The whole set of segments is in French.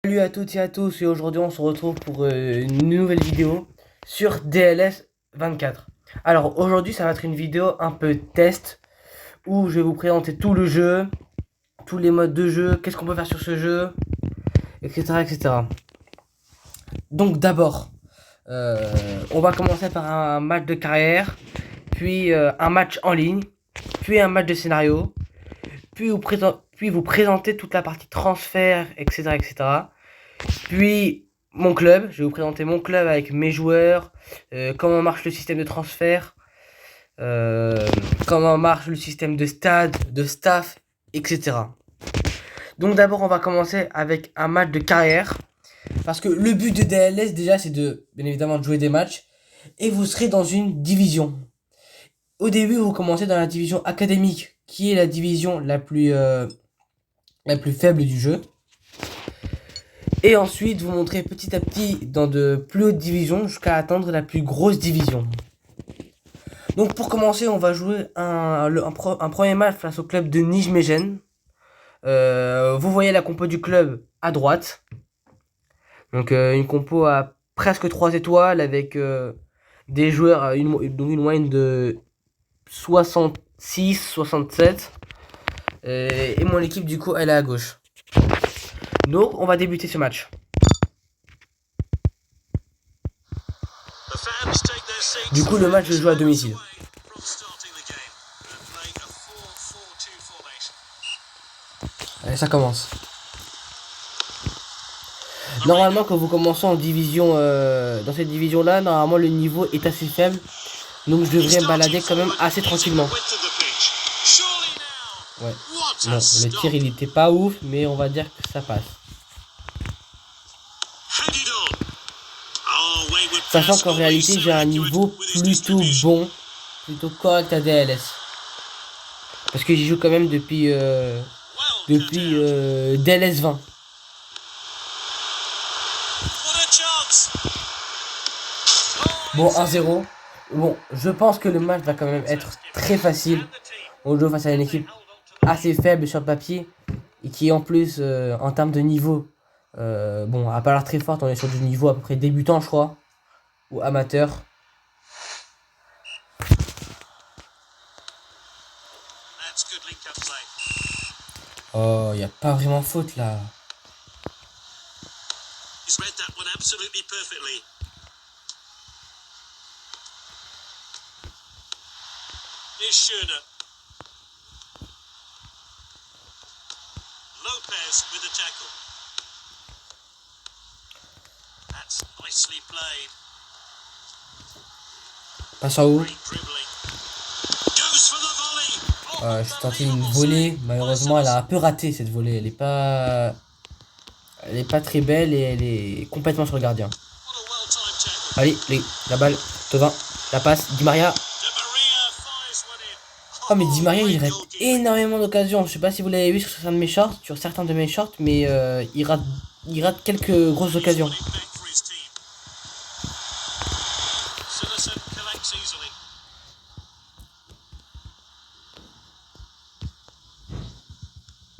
Salut à toutes et à tous, et aujourd'hui on se retrouve pour une nouvelle vidéo sur DLS 24. Alors aujourd'hui ça va être une vidéo un peu test où je vais vous présenter tout le jeu, tous les modes de jeu, qu'est-ce qu'on peut faire sur ce jeu, etc. etc. Donc d'abord, on va commencer par un match de carrière, puis un match en ligne, puis un match de scénario, puis vous présenter toute la partie transfert, etc. etc. Puis mon club, je vais vous présenter mon club avec mes joueurs, comment marche le système de transfert, comment marche le système de stade, de staff, etc. Donc d'abord on va commencer avec un match de carrière, parce que le but de DLS déjà c'est de, bien évidemment, de jouer des matchs, et vous serez dans une division. Au début vous commencez dans la division académique, qui est la division la plus faible du jeu. Et ensuite, vous montrez petit à petit dans de plus hautes divisions jusqu'à atteindre la plus grosse division. Donc pour commencer, on va jouer un premier match face au club de Nijmegen. Vous voyez la compo du club à droite. Donc une compo à presque 3 étoiles avec des joueurs à une moyenne de 66, 67. Et mon équipe du coup elle est à gauche. Donc on va débuter ce match. Du coup, le match je joue à domicile. Allez, ça commence. Normalement, quand vous commencez en division, dans cette division-là, normalement le niveau est assez faible. Donc je devrais me balader quand même assez tranquillement. Ouais. Non, le tir il était pas ouf, mais on va dire que ça passe. Sachant qu'en réalité j'ai un niveau plutôt bon, plutôt correct à DLS. Parce que j'y joue quand même depuis DLS 20. Bon, 1-0. Bon, je pense que le match va quand même être très facile. On joue face à une équipe assez faible sur le papier. Et qui en plus, en termes de niveau, bon, à pas l'air très forte, on est sur du niveau à peu près débutant, je crois. Ou amateur. Oh, il n'y a pas vraiment faute là. Lopez with the tackle. That's nicely played. Passe en haut. Great dribbling. Goes for the volley. Je tentais une volée. Malheureusement, elle a un peu raté cette volée. Elle est pas très belle et elle est complètement sur le gardien. What a well-timed tackle. Allez, la balle. Tovin. La passe. Di Maria. Di Maria fires one in. Oh, mais Di Maria, il great rate goalkeeping. énormément d'occasions. Je sais pas si vous l'avez vu sur certains de mes shorts, mais il rate quelques grosses occasions. He's got it back for his team. Citizen collects easily.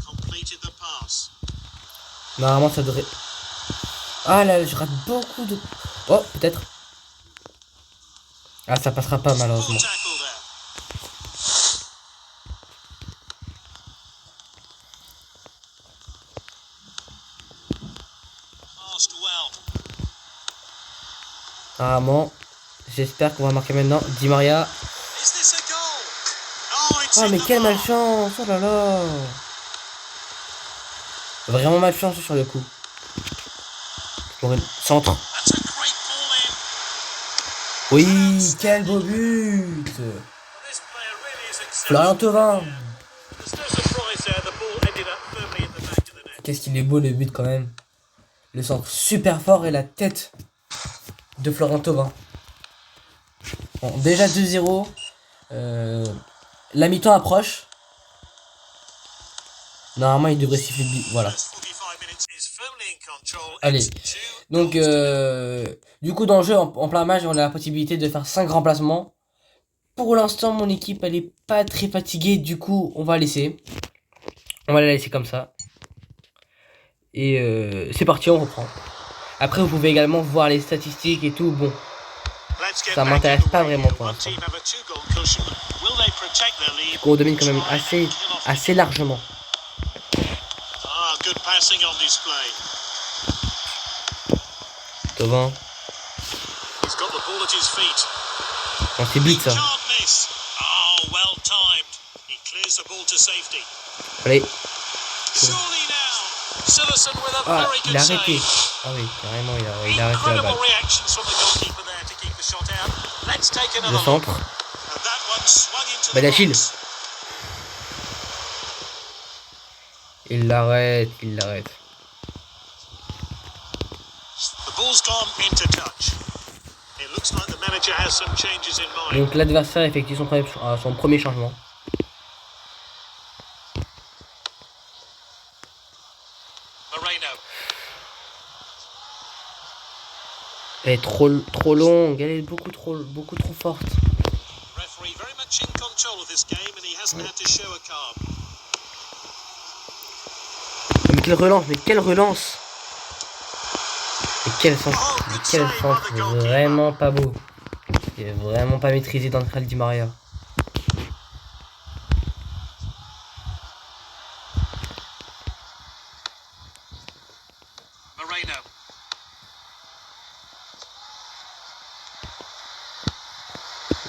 Completed the pass. Normalement, ça devrait... Ah là, je rate beaucoup de... Oh, peut-être. Ah, ça passera pas, malheureusement. Full tackle there. Passed well. Apparemment, j'espère qu'on va marquer maintenant. Di Maria. Is this a goal? Oh, it's Oh, in mais the quelle bar. malchance. Oh là là. Vraiment malchance sur le coup. Pour une centre. That's a great ball in. Oui, quel beau but. This player really is Florian exceptional. Thauvin. There's no surprise there. The ball ended up firmly in the back of the net. Qu'est-ce qu'il est beau le but quand même. Le centre super fort et la tête de Florian Thauvin. Bon, déjà 2-0. La mi-temps approche. Normalement, il devrait siffler le but. Voilà. First 45 minutes is firmly in control. Allez. It's 2 Donc, goals to nil. du coup, dans le jeu, en plein match, on a la possibilité de faire 5 remplacements. Pour l'instant, mon équipe, elle est pas très fatiguée. Du coup, on va laisser. On va la laisser comme ça. Et c'est parti, on reprend. Après, vous pouvez également voir les statistiques et tout. Bon, ça m'intéresse pas vraiment pour l'instant. On domine quand même assez largement. Thauvin. Bon, c'est but ça. Allez. Ah, il a arrêté. Ah oui, carrément, il a arrêté la balle. Le centre. Badachil. Il l'arrête, il l'arrête. Donc l'adversaire effectue son premier changement. Elle est trop longue, elle est beaucoup trop forte. Mais quelle relance. Et quel centre vraiment pas beau. Il est vraiment pas maîtrisé d'Angel Di Maria.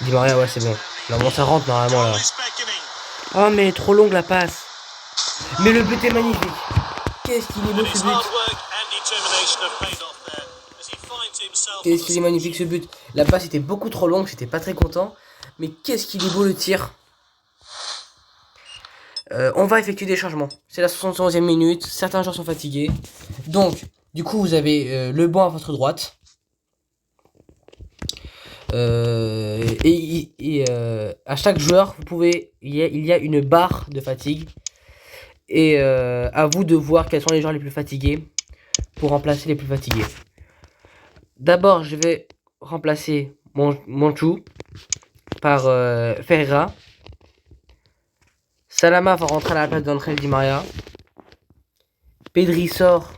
Di Maria, ouais, c'est bon. Normalement, ça rentre normalement là. Oh, mais trop longue la passe. Mais le but est magnifique. Qu'est-ce qu'il est beau ce but. Qu'est-ce qu'il est magnifique ce but. La passe était beaucoup trop longue, j'étais pas très content. Mais qu'est-ce qu'il est beau le tir. On va effectuer des changements. C'est la 71e minute. Certains joueurs sont fatigués. Donc, du coup, vous avez le banc à votre droite. À chaque joueur, il y a une barre de fatigue. Et à vous de voir quels sont les joueurs les plus fatigués pour remplacer les plus fatigués. D'abord, je vais remplacer Monchou par Ferreira. Salama va rentrer à la place d'Angel Di Maria. Pedri sort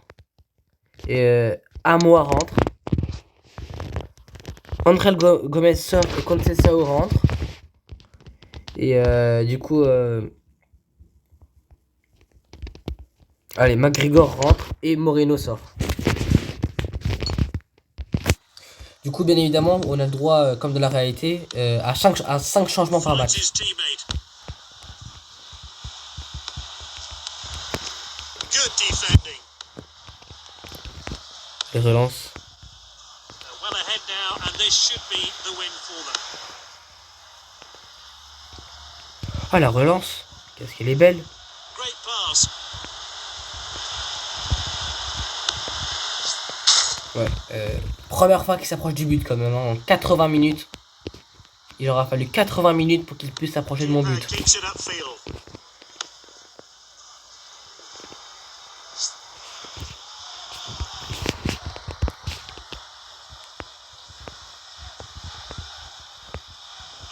et Amoa rentre. Angel Gomez sort et Conceição rentre. Et du coup, allez, McGregor rentre et Moreno sort. Du coup, bien évidemment, on a le droit, comme de la réalité, à 5 changements par match. Les relances. Ah, la relance. Qu'est-ce qu'elle est belle. Ouais, première fois qu'il s'approche du but quand même, hein, en 80 minutes. Il aura fallu 80 minutes pour qu'il puisse s'approcher de mon but.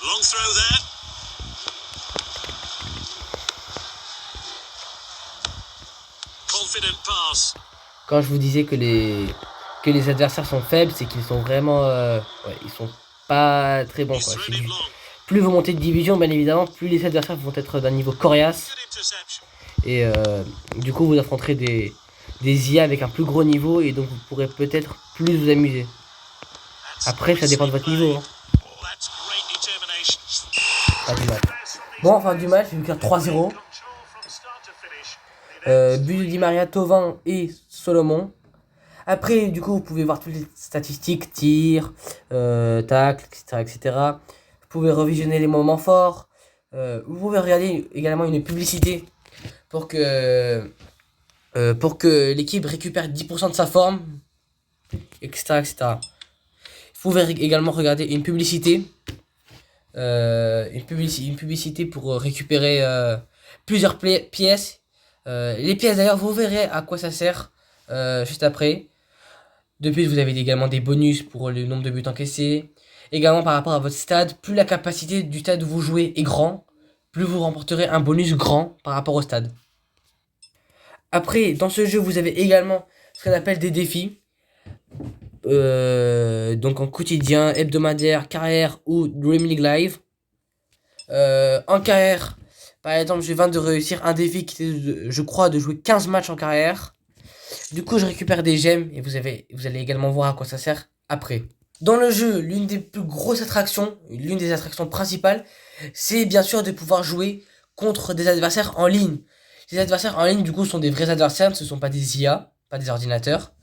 Long throw there. Confident pass. Quand je vous disais que les adversaires sont faibles, c'est qu'ils sont vraiment ils sont pas très bons quoi. Plus vous montez de division, bien évidemment, plus les adversaires vont être d'un niveau coriace. Et du coup, vous affronterez des IA avec un plus gros niveau et donc vous pourrez peut-être plus vous amuser. Après, ça dépend de votre niveau. Hein. Pas du match. Bon, enfin du match, il y a 3-0. But de Di Maria, Thauvin et Solomon. Après, du coup, vous pouvez voir toutes les statistiques, tirs, tacles, etc. Vous pouvez revisionner les moments forts. Vous pouvez regarder également une publicité pour que l'équipe récupère 10% de sa forme, etc. Vous pouvez également regarder une publicité. Une publicité pour récupérer plusieurs pièces. Les pièces d'ailleurs, vous verrez à quoi ça sert juste après. De plus, vous avez également des bonus pour le nombre de buts encaissés. Également par rapport à votre stade, plus la capacité du stade où vous jouez est grand, plus vous remporterez un bonus grand par rapport au stade. Après, dans ce jeu, vous avez également ce qu'on appelle des défis. Donc en quotidien, hebdomadaire, carrière ou Dream League Live. En carrière, par exemple, je viens de réussir un défi qui était, je crois, de jouer 15 matchs en carrière. Du coup, je récupère des gemmes et vous allez également voir à quoi ça sert après. Dans le jeu, l'une des plus grosses attractions, l'une des attractions principales, c'est bien sûr de pouvoir jouer contre des adversaires en ligne. Ces adversaires en ligne, du coup, sont des vrais adversaires, ce ne sont pas des IA, pas des ordinateurs.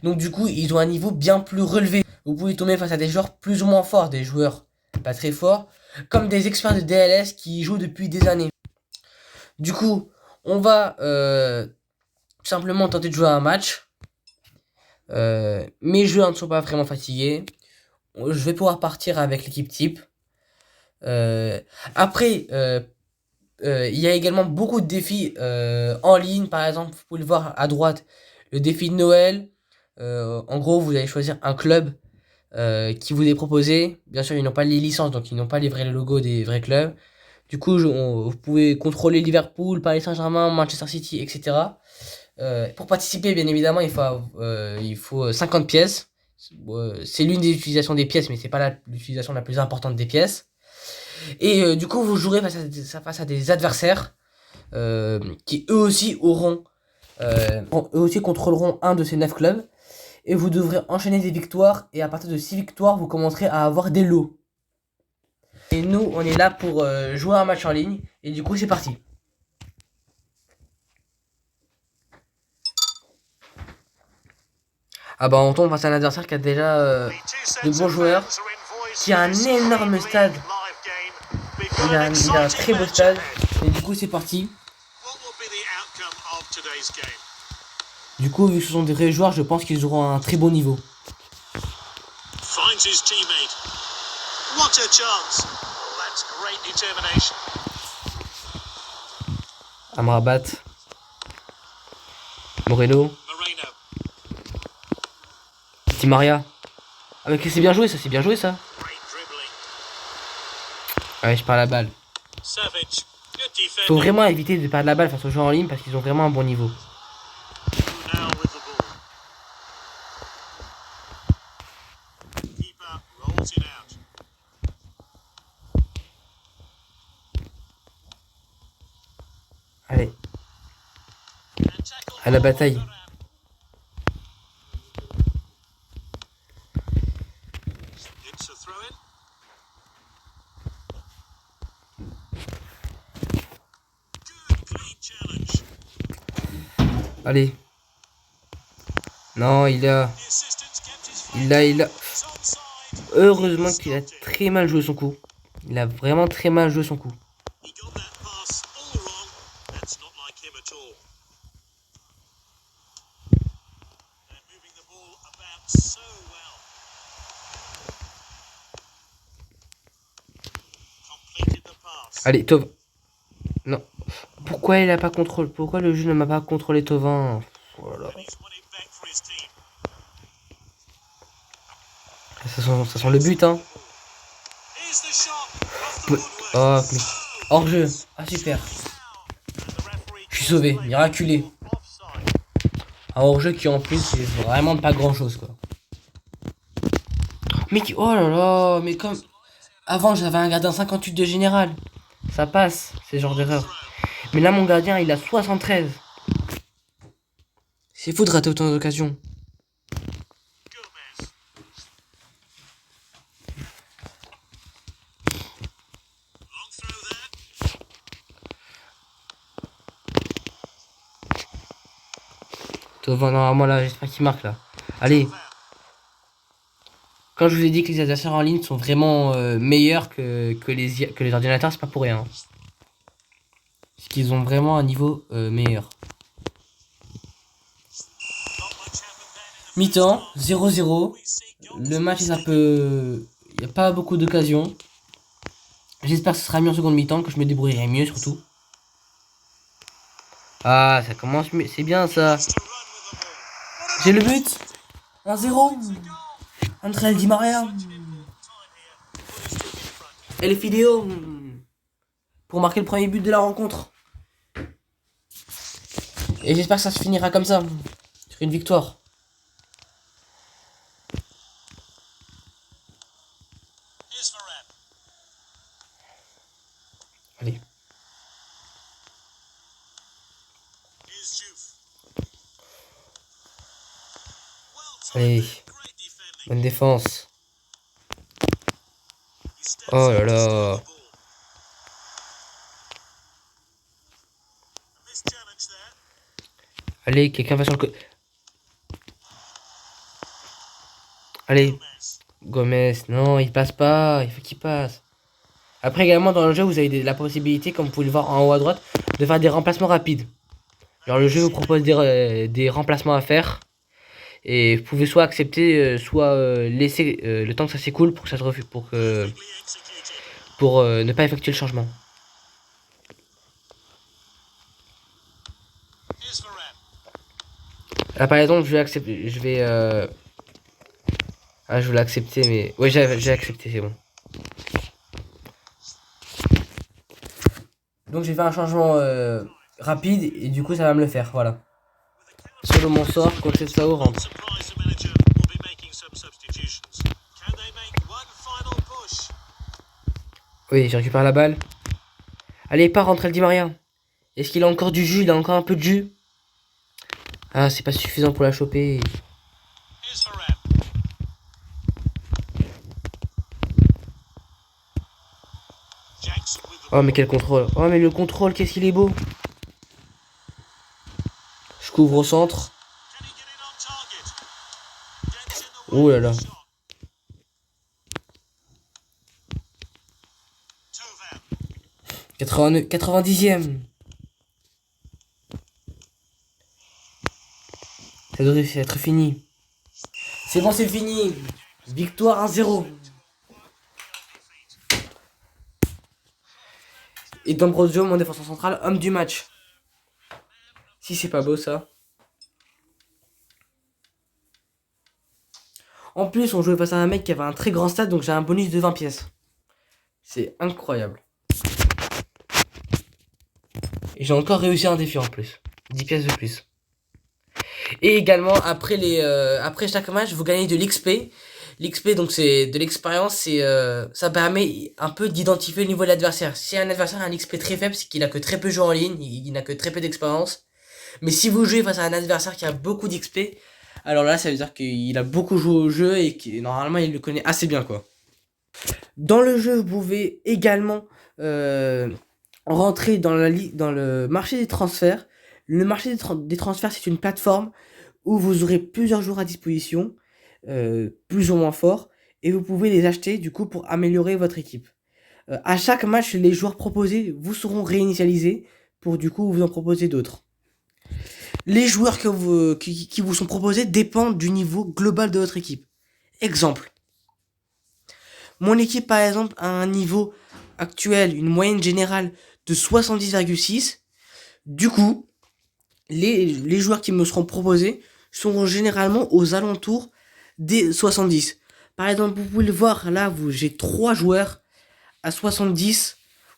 Donc du coup, ils ont un niveau bien plus relevé. Vous pouvez tomber face à des joueurs plus ou moins forts, des joueurs pas très forts, comme des experts de DLS qui jouent depuis des années. Du coup, on va tout simplement tenter de jouer à un match. Mes joueurs ne sont pas vraiment fatigués. Je vais pouvoir partir avec l'équipe type. Après, il y a également beaucoup de défis en ligne. Par exemple, vous pouvez le voir à droite, le défi de Noël. En gros, vous allez choisir un club qui vous est proposé. Bien sûr, ils n'ont pas les licences, donc ils n'ont pas les vrais logos des vrais clubs. Du coup, vous pouvez contrôler Liverpool, Paris Saint-Germain, Manchester City, etc. Pour participer, bien évidemment, il faut 50 pièces. C'est l'une des utilisations des pièces, mais c'est pas l'utilisation la plus importante des pièces. Et du coup, vous jouerez face à des adversaires qui eux aussi contrôleront un de ces 9 clubs. Et vous devrez enchaîner des victoires. Et à partir de 6 victoires, vous commencerez à avoir des lots. Et nous, on est là pour jouer un match en ligne. Et du coup, c'est parti. Ah bah on tombe face à un adversaire qui a déjà de bons joueurs, qui a un énorme stade. Il a un très beau stade. Et du coup c'est parti. Du coup vu que ce sont des vrais joueurs, je pense qu'ils auront un très bon niveau. Amrabat. Moreno. Di Maria. Ah mais c'est bien joué ça, c'est bien joué ça. Ouais, je perds la balle. Faut vraiment éviter de perdre la balle face aux joueurs en ligne parce qu'ils ont vraiment un bon niveau. Allez. À la bataille. Allez. Non, il a... Heureusement qu'il a très mal joué son coup. Il a vraiment très mal joué son coup. Allez, Tov. Non. Pourquoi il a pas contrôlé? Pourquoi le jeu ne m'a pas contrôlé Tovin? Oh là là. Ça sent le but, hein. Oh, mais... hors jeu. Ah, super. Je suis sauvé. Miraculé. Un hors jeu qui, en plus, c'est vraiment pas grand chose, quoi. Mais qui... oh là là. Mais comme... avant, j'avais un gardien 58 de général. Ça passe, c'est genre d'erreur. Mais là, mon gardien, il a 73. C'est fou de rater autant d'occasions. Normalement, là, j'espère qu'il marque, là. Allez. Quand je vous ai dit que les adversaires en ligne sont vraiment meilleurs que les ordinateurs, c'est pas pour rien. Parce qu'ils ont vraiment un niveau meilleur. Mi-temps, 0-0. Le match est un peu... il n'y a pas beaucoup d'occasions. J'espère que ce sera mieux en seconde mi-temps, que je me débrouillerai mieux surtout. Ah, ça commence mieux. C'est bien ça. J'ai le but. 1-0. André Di Maria. Et les vidéos pour marquer le premier but de la rencontre. Et j'espère que ça se finira comme ça, sur une victoire. Here's Varane. Allez. Here's Juve. Well Allez. timed. Great defending. Bonne défense. He steps Oh là in to steal là. the ball. A missed challenge there. Allez, quelqu'un va sur le côté. Allez. Gomez. Gomez. Non, il passe pas. Il faut qu'il passe. Après, également, dans le jeu, vous avez la possibilité, comme vous pouvez le voir en haut à droite, de faire des remplacements rapides. Genre, le jeu vous propose des remplacements à faire. Et vous pouvez soit accepter, soit laisser le temps que ça s'écoule pour que ça se refuse, Perfectly executed. pour ne pas effectuer le changement. Here's Varane. Là, par exemple, je vais accepter. Ah, je voulais accepter, mais. Ouais, j'ai accepté, c'est bon. Donc, j'ai fait un changement rapide et du coup, ça va me le faire. Voilà. Solo mon sort, Conceição rentre. Surprise the manager will be making some substitutions. Can they make one final push? Oui, j'ai récupéré la balle. Allez, pas rentrer le Di Maria. Est-ce qu'il a encore du jus? Il a encore un peu de jus? Ah, c'est pas suffisant pour la choper. Here's Varane. Jackson with the Oh, mais quel contrôle. Oh, mais le contrôle, qu'est-ce qu'il est beau. Je couvre au centre. Can he get it on target? Gets in the Oh way là of là. the shot. Tovan. 90e. Ça devrait être fini. C'est bon, c'est fini. Victoire 1-0. Et D'Ambrosio, mon défenseur central, homme du match. Si c'est pas beau ça. En plus, on jouait face à un mec qui avait un très grand stade, donc j'ai un bonus de 20 pièces. C'est incroyable. Et j'ai encore réussi un défi en plus. 10 pièces de plus. Et également, après chaque match, vous gagnez de l'XP. L'XP, donc c'est de l'expérience, ça permet un peu d'identifier le niveau de l'adversaire. Si un adversaire a un XP très faible, c'est qu'il a que très peu joué en ligne, il n'a que très peu d'expérience. Mais si vous jouez face à un adversaire qui a beaucoup d'XP, alors là, ça veut dire qu'il a beaucoup joué au jeu et que normalement, il le connaît assez bien, quoi. Dans le jeu, vous pouvez également rentrer dans le marché des transferts. Le marché des transferts, c'est une plateforme où vous aurez plusieurs joueurs à disposition, plus ou moins forts, et vous pouvez les acheter du coup pour améliorer votre équipe. À chaque match, les joueurs proposés vous seront réinitialisés pour du coup vous en proposer d'autres. Les joueurs qui vous sont proposés dépendent du niveau global de votre équipe. Exemple. Mon équipe par exemple a un niveau actuel, une moyenne générale de 70,6. Du coup, les joueurs qui me seront proposés seront généralement aux alentours des 70. Par exemple, vous pouvez le voir, là, j'ai 3 joueurs à 70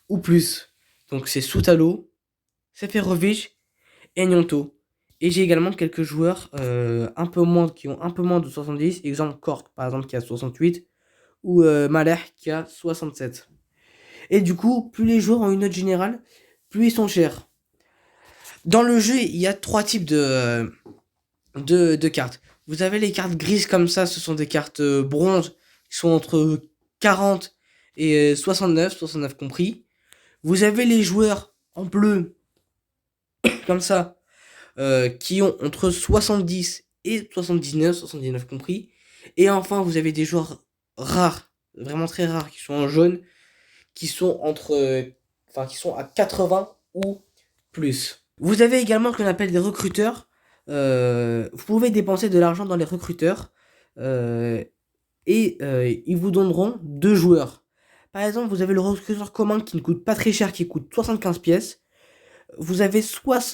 ou plus. Donc c'est Soutalo, Seferovic et Gnonto. Et j'ai également quelques joueurs qui ont un peu moins de 70. Exemple Cork, par exemple, qui a 68. Ou Malher, qui a 67. Et du coup, plus les joueurs ont une note générale, plus ils sont chers. Dans le jeu, il y a 3 types de cartes. Vous avez les cartes grises comme ça, ce sont des cartes bronze, qui sont entre 40 et 69 compris. Vous avez les joueurs en bleu, comme ça, qui ont entre 70 et 79 compris. Et enfin, vous avez des joueurs rares, vraiment très rares, qui sont en jaune, qui sont qui sont à 80 ou plus. Vous avez également ce qu'on appelle des recruteurs. Vous pouvez dépenser de l'argent dans les recruteurs et ils vous donneront 2 joueurs. Par exemple, vous avez le recruteur commun qui ne coûte pas très cher, qui coûte 75 pièces. Vous avez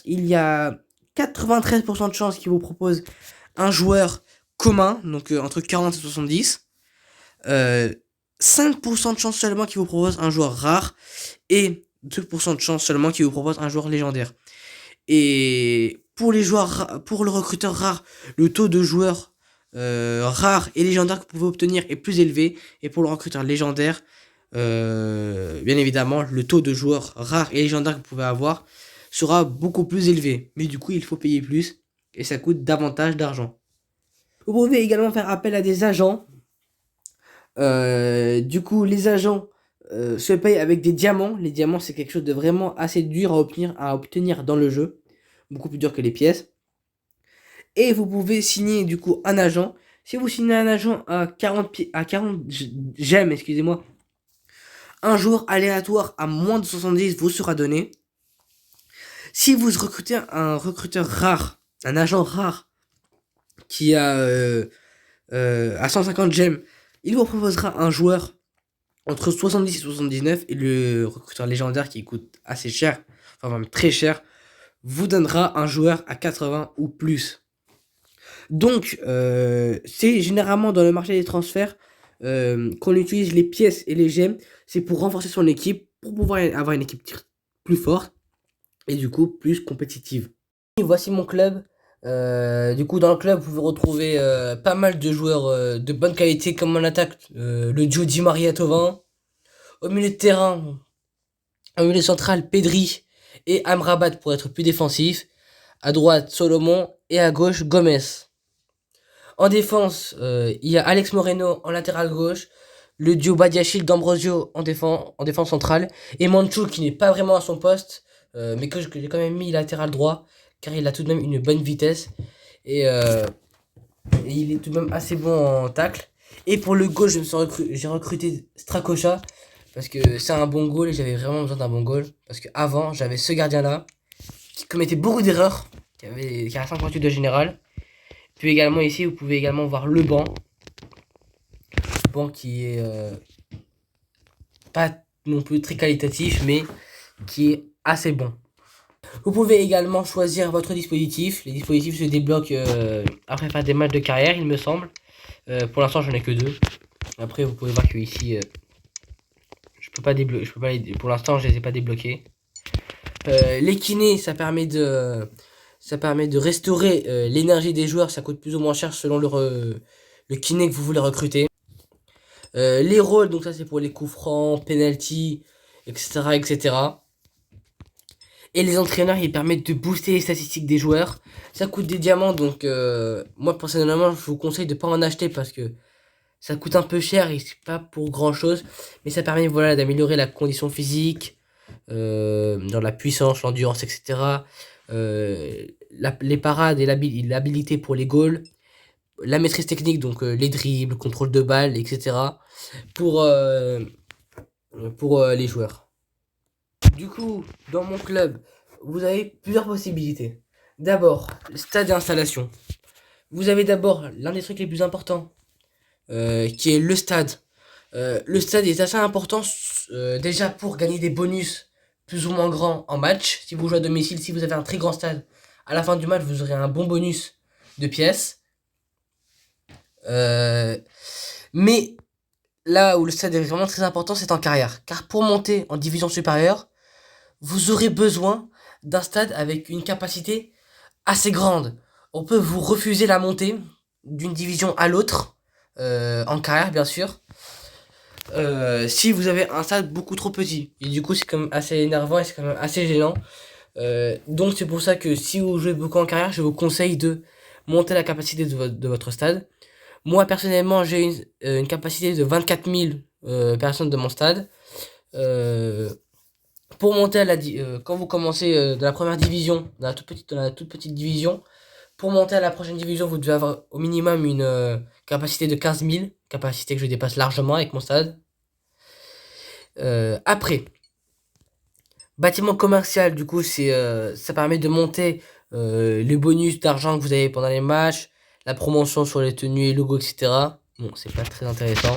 il y a 93% de chances qu'il vous propose un joueur commun, donc entre 40 et 70. 5% de chance seulement qu'il vous propose un joueur rare et 2% de chance seulement qu'il vous propose un joueur légendaire. Et Pour les joueurs, pour le recruteur rare, le taux de joueurs rares et légendaires que vous pouvez obtenir est plus élevé. Et pour le recruteur légendaire, bien évidemment, le taux de joueurs rares et légendaires que vous pouvez avoir sera beaucoup plus élevé. Mais du coup, il faut payer plus et ça coûte davantage d'argent. Vous pouvez également faire appel à des agents. Du coup, les agents se payent avec des diamants. Les diamants, c'est quelque chose de vraiment assez dur à obtenir dans le jeu. Beaucoup plus dur que les pièces. Et vous pouvez signer du coup un agent. Si vous signez un agent à 40 gemmes, excusez-moi, un jour aléatoire à moins de 70 vous sera donné. Si vous recrutez un recruteur rare, un agent rare qui a à 150 gemmes, il vous proposera un joueur entre 70 et 79 et le recruteur légendaire qui coûte assez cher, enfin même très cher, vous donnera un joueur à 80 ou plus. Donc, c'est généralement dans le marché des transferts qu'on utilise les pièces et les gemmes. C'est pour renforcer son équipe, pour pouvoir avoir une équipe plus forte et du coup plus compétitive. Et voici mon club. Du coup, dans le club, vous pouvez retrouver pas mal de joueurs de bonne qualité, comme en attaque, le duo Di Maria Thauvin. Au milieu de terrain, au milieu central, Pedri et Amrabat pour être plus défensif. À droite, Solomon et à gauche, Gomez. En défense, il y a Alex Moreno en latéral gauche, le duo Badiachil d'Ambrosio en défense centrale, et Manchou qui n'est pas vraiment à son poste, mais que j'ai quand même mis latéral droit, car il a tout de même une bonne vitesse, et il est tout de même assez bon en tacle. Et pour le goal, j'ai recruté Strakosha, parce que c'est un bon goal, et j'avais vraiment besoin d'un bon goal, parce que avant j'avais ce gardien-là, qui commettait beaucoup d'erreurs, qui a 58 de général. Puis également ici, vous pouvez également voir le banc. Le banc qui est pas non plus très qualitatif, mais qui est assez bon. Vous pouvez également choisir votre dispositif. Les dispositifs se débloquent après faire des matchs de carrière, il me semble. Pour l'instant, j'en ai que 2. Après, vous pouvez voir que ici, je peux pas débloquer. Pour l'instant, je les ai pas débloqués. Les kinés, ça permet de restaurer l'énergie des joueurs. Ça coûte plus ou moins cher selon le kiné que vous voulez recruter. Les rôles, donc ça c'est pour les coups francs, penalty, etc., etc. Et les entraîneurs, ils permettent de booster les statistiques des joueurs. Ça coûte des diamants, donc moi personnellement, je vous conseille de pas en acheter parce que ça coûte un peu cher et c'est pas pour grand chose. Mais ça permet voilà d'améliorer la condition physique, dans la puissance, l'endurance, etc. Les parades et l'habilité pour les goals, la maîtrise technique, donc les dribbles, contrôle de balle, etc. pour les joueurs. Du coup, dans mon club, vous avez plusieurs possibilités. D'abord, stade d'installation. Vous avez d'abord l'un des trucs les plus importants, qui est le stade. Le stade est assez important déjà pour gagner des bonus plus ou moins grands en match. Si vous jouez à domicile, si vous avez un très grand stade, à la fin du match, vous aurez un bon bonus de pièces. Mais là où le stade est vraiment très important, c'est en carrière. Car pour monter en division supérieure, vous aurez besoin d'un stade avec une capacité assez grande. On peut vous refuser la montée d'une division à l'autre, en carrière bien sûr, si vous avez un stade beaucoup trop petit. Et du coup c'est quand même assez énervant et c'est quand même assez gênant. Donc c'est pour ça que si vous jouez beaucoup en carrière, je vous conseille de monter la capacité de votre stade. Moi personnellement j'ai une capacité de 24 000 personnes de mon stade. Pour monter à quand vous commencez de la première division, dans la toute petite division, pour monter à la prochaine division, vous devez avoir au minimum une capacité de 15 000, capacité que je dépasse largement avec mon stade. Après, bâtiment commercial, du coup, ça permet de monter le bonus d'argent que vous avez pendant les matchs, la promotion sur les tenues et logos, etc. Bon, c'est pas très intéressant.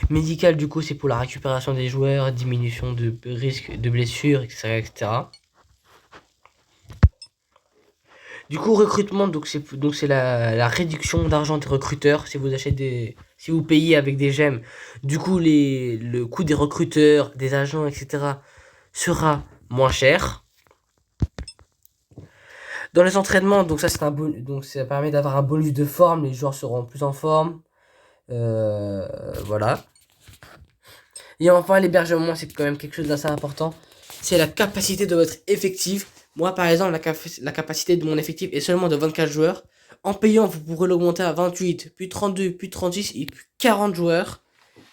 Médical, du coup, c'est pour la récupération des joueurs, diminution de risque de blessures, etc., etc. Du coup, recrutement, donc c'est la réduction d'argent des recruteurs si vous payez avec des gemmes. Du coup, le coût des recruteurs, des agents, etc. sera moins cher. Dans les entraînements, donc ça c'est donc ça permet d'avoir un bonus de forme, les joueurs seront plus en forme. Voilà. Et enfin, l'hébergement, c'est quand même quelque chose d'assez important. C'est la capacité de votre effectif. Moi, par exemple, la capacité de mon effectif est seulement de 24 joueurs. En payant, vous pourrez l'augmenter à 28, puis 32, puis 36 et puis 40 joueurs.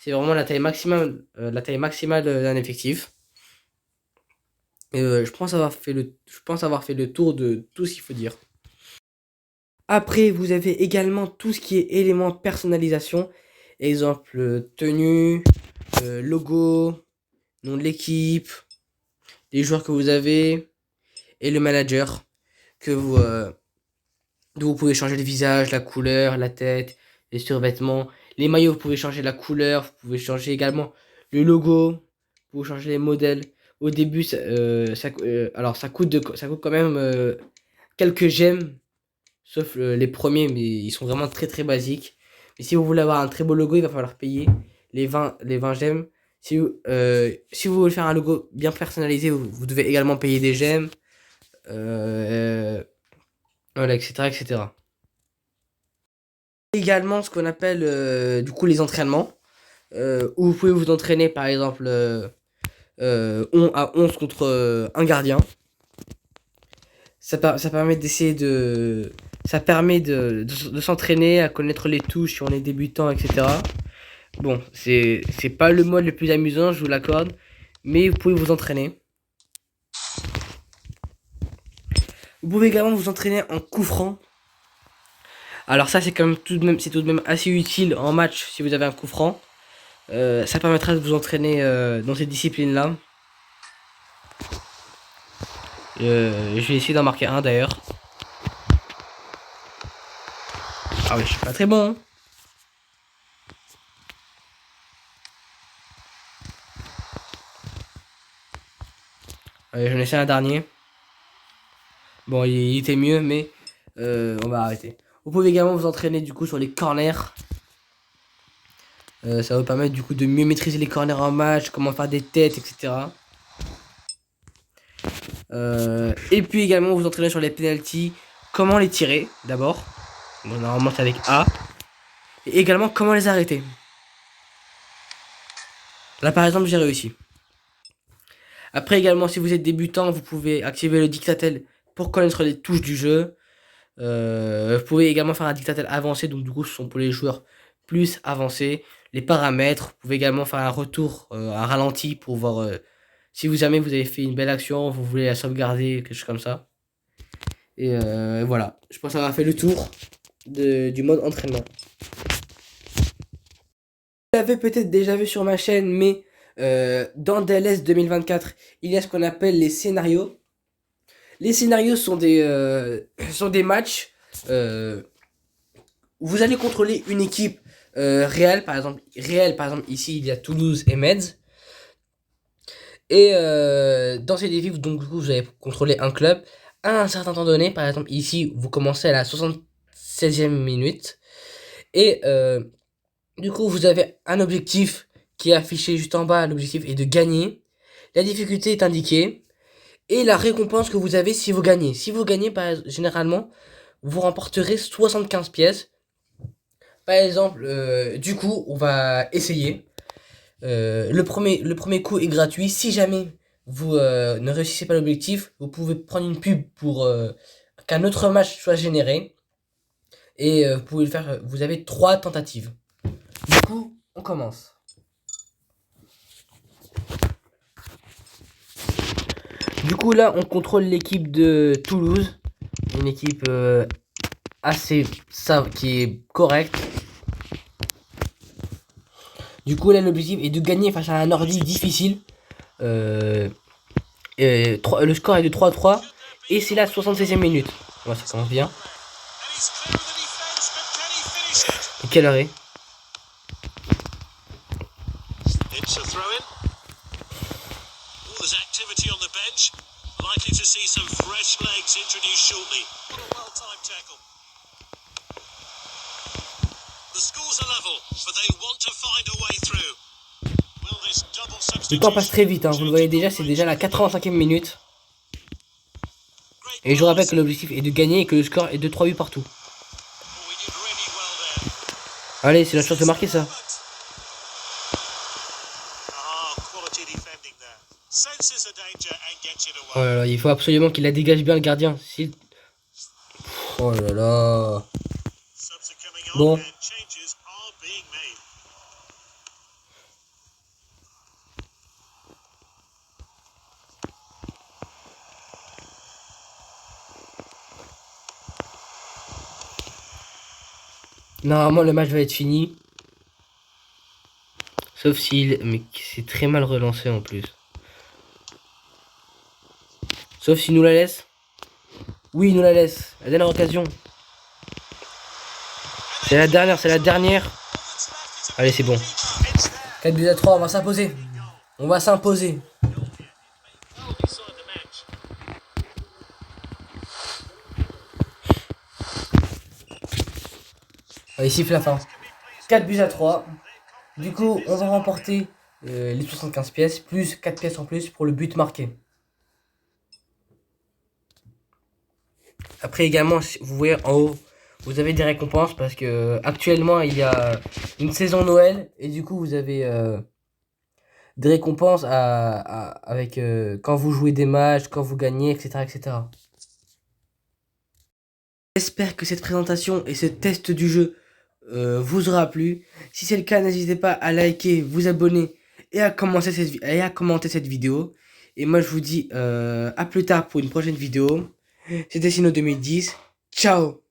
C'est vraiment la taille maximale d'un effectif. Je pense avoir fait le tour de tout ce qu'il faut dire. Après, vous avez également tout ce qui est éléments personnalisation. Exemple, tenue, logo, nom de l'équipe, les joueurs que vous avez et le manager que dont vous pouvez changer le visage, la couleur, la tête, les survêtements. Les maillots, vous pouvez changer la couleur, vous pouvez changer également le logo, vous pouvez changer les modèles. Au début, alors ça coûte quand même quelques gemmes, sauf les premiers, mais ils sont vraiment très très basiques. Mais si vous voulez avoir un très beau logo, il va falloir payer les 20 gemmes. Si vous voulez faire un logo bien personnalisé, vous devez également payer des gemmes. Voilà, etc., etc. Également ce qu'on appelle du coup les entraînements, où vous pouvez vous entraîner par exemple à 11 contre un gardien. Ça permet d'essayer de... Ça permet de s'entraîner, à connaître les touches si on est débutant, etc. Bon, c'est pas le mode le plus amusant, je vous l'accorde, mais vous pouvez vous entraîner. Vous pouvez également vous entraîner en coup franc. Alors ça c'est quand même c'est tout de même assez utile en match si vous avez un coup franc. Ça permettra de vous entraîner dans cette discipline-là. Je vais essayer d'en marquer un d'ailleurs. Ah oui, je suis pas très bon. Hein. Allez, j'en essaie un dernier. Bon, il était mieux, mais on va arrêter. Vous pouvez également vous entraîner du coup sur les corners. Ça va vous permettre du coup de mieux maîtriser les corners en match, comment faire des têtes, etc. Et puis également vous entraîner sur les penalties, comment les tirer d'abord. Bon, normalement c'est avec A. Et également comment les arrêter. Là par exemple j'ai réussi. Après également si vous êtes débutant vous pouvez activer le dictatel pour connaître les touches du jeu. Vous pouvez également faire un dictatel avancé, donc du coup ce sont pour les joueurs plus avancés. Les paramètres, vous pouvez également faire un retour, un ralenti pour voir si jamais vous avez fait une belle action, vous voulez la sauvegarder, quelque chose comme ça. Et voilà, je pense avoir fait le tour du mode entraînement. Vous l'avez peut-être déjà vu sur ma chaîne, mais dans DLS 2024, il y a ce qu'on appelle les scénarios. Les scénarios sont des matchs où vous allez contrôler une équipe réelle, par exemple. Ici, il y a Toulouse et Metz. Et dans cette équipe, donc, du coup, vous allez contrôler un club. À un certain temps donné, par exemple, ici, vous commencez à la 76e minute. Et du coup, vous avez un objectif qui est affiché juste en bas. L'objectif est de gagner. La difficulté est indiquée. Et la récompense que vous avez si vous gagnez. Si vous gagnez, généralement, vous remporterez 75 pièces. Par exemple, du coup, on va essayer. Le premier coup est gratuit. Si jamais vous ne réussissez pas l'objectif, vous pouvez prendre une pub pour qu'un autre match soit généré. Et vous pouvez le faire. Vous avez 3 tentatives. Du coup, on commence. Du coup, là, on contrôle l'équipe de Toulouse. Une équipe qui est correcte. Du coup, là, l'objectif est de gagner face à un ordi difficile. Le score est de 3-3. Et c'est la 76e minute. Ouais, ça commence bien. Et quelle heure est? It's a throw-in. There's activity on the bench. Likely to see some fresh legs introduced shortly. What a well-timed tackle. The scores are level, but they want to find a way through. Will this double Le temps passe substitution... très vite, hein. Vous le voyez déjà, c'est déjà la 85e minute. Et je vous rappelle que l'objectif est de gagner et que le score est de 3 buts partout. Oh, he did really well there. Allez, c'est la chance de marquer ça. Ah, quality defending there. Senses the danger and gets it Oh away. là là, il faut absolument qu'il la dégage bien le gardien. Oh là là. Subs are coming on Bon. and changes are being made. Normalement, le match va être fini. Sauf s'il... Mais c'est très mal relancé en plus. Sauf s'il nous la laisse. Oui, il nous la laisse. La dernière occasion. C'est la dernière, c'est la dernière. Allez, c'est bon. 4 buts à 3, on va s'imposer. On va s'imposer. Il siffle la fin. 4 buts à 3. Du coup, on va remporter les 75 pièces, plus 4 pièces en plus pour le but marqué. Après également, vous voyez en haut, vous avez des récompenses parce que actuellement il y a une saison Noël et du coup vous avez des récompenses avec quand vous jouez des matchs, quand vous gagnez, etc., etc. J'espère que cette présentation et ce test du jeu vous aura plu. Si c'est le cas, n'hésitez pas à liker, vous abonner et à commenter cette vidéo. Et moi je vous dis à plus tard pour une prochaine vidéo. C'était Sino 2010. Ciao!